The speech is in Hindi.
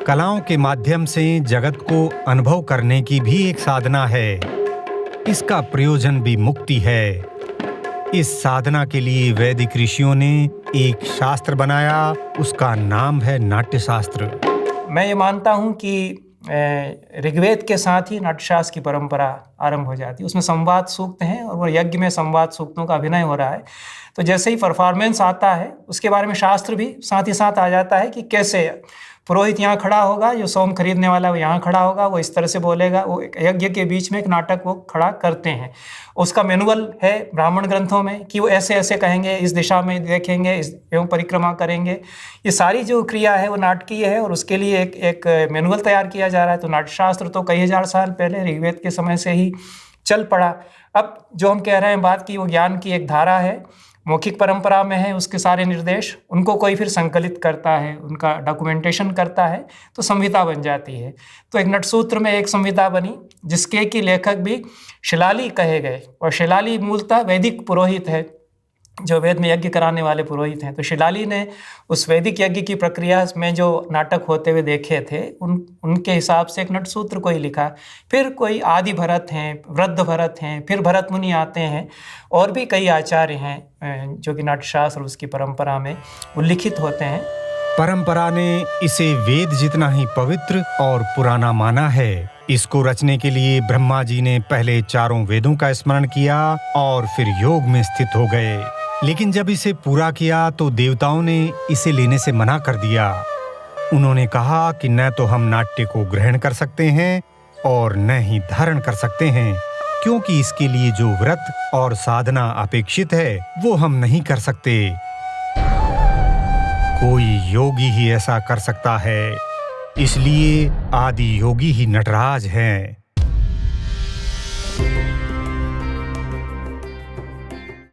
कलाओं के माध्यम से जगत को अनुभव करने की भी एक साधना है। इसका प्रयोजन भी मुक्ति है। इस साधना के लिए वैदिक ऋषियों ने एक शास्त्र बनाया, उसका नाम है नाट्य शास्त्र। मैं ये मानता हूँ कि ऋग्वेद के साथ ही नाट्यशास्त्र की परंपरा आरंभ हो जाती है। उसमें संवाद सूक्त हैं और वो यज्ञ में संवाद सूक्तों का अभिनय हो रहा है। तो जैसे ही परफॉर्मेंस आता है उसके बारे में शास्त्र भी साथ ही साथ आ जाता है कि कैसे पुरोहित यहाँ खड़ा होगा, जो सोम खरीदने वाला वो यहाँ खड़ा होगा, वो इस तरह से बोलेगा। वो यज्ञ के बीच में एक नाटक वो खड़ा करते हैं। उसका मैनुअल है ब्राह्मण ग्रंथों में कि वो ऐसे ऐसे कहेंगे, इस दिशा में देखेंगे, इस एवं परिक्रमा करेंगे। ये सारी जो क्रिया है वो नाटकीय है और उसके लिए एक मैनुअल तैयार किया जा रहा है। तो नाट्यशास्त्र तो कई हजार साल पहले ऋग्वेद के समय से ही चल पड़ा। अब जो हम कह रहे हैं बात की, वो ज्ञान की एक धारा है, मौखिक परंपरा में है। उसके सारे निर्देश उनको कोई फिर संकलित करता है, उनका डॉक्यूमेंटेशन करता है, तो संहिता बन जाती है। तो एक नटसूत्र में एक संहिता बनी जिसके कि लेखक भी शिलाली कहे गए। और शिलाली मूलतः वैदिक पुरोहित है, जो वेद में यज्ञ कराने वाले पुरोहित हैं। तो शिलाली ने उस वैदिक यज्ञ की प्रक्रिया में जो नाटक होते हुए देखे थे उनके हिसाब से एक नटसूत्र को ही लिखा। फिर कोई आदि भरत हैं, वृद्ध भरत हैं, फिर भरत मुनि आते हैं, और भी कई आचार्य हैं जो कि नाट्यशास्त्र उसकी परंपरा में उल्लिखित होते हैं। परंपरा ने इसे वेद जितना ही पवित्र और पुराना माना है। इसको रचने के लिए ब्रह्मा जी ने पहले चारों वेदों का स्मरण किया और फिर योग में स्थित हो गए। लेकिन जब इसे पूरा किया तो देवताओं ने इसे लेने से मना कर दिया। उन्होंने कहा कि न तो हम नाट्य को ग्रहण कर सकते हैं और न ही धारण कर सकते हैं, क्योंकि इसके लिए जो व्रत और साधना अपेक्षित है वो हम नहीं कर सकते। कोई योगी ही ऐसा कर सकता है, इसलिए आदि योगी ही नटराज हैं।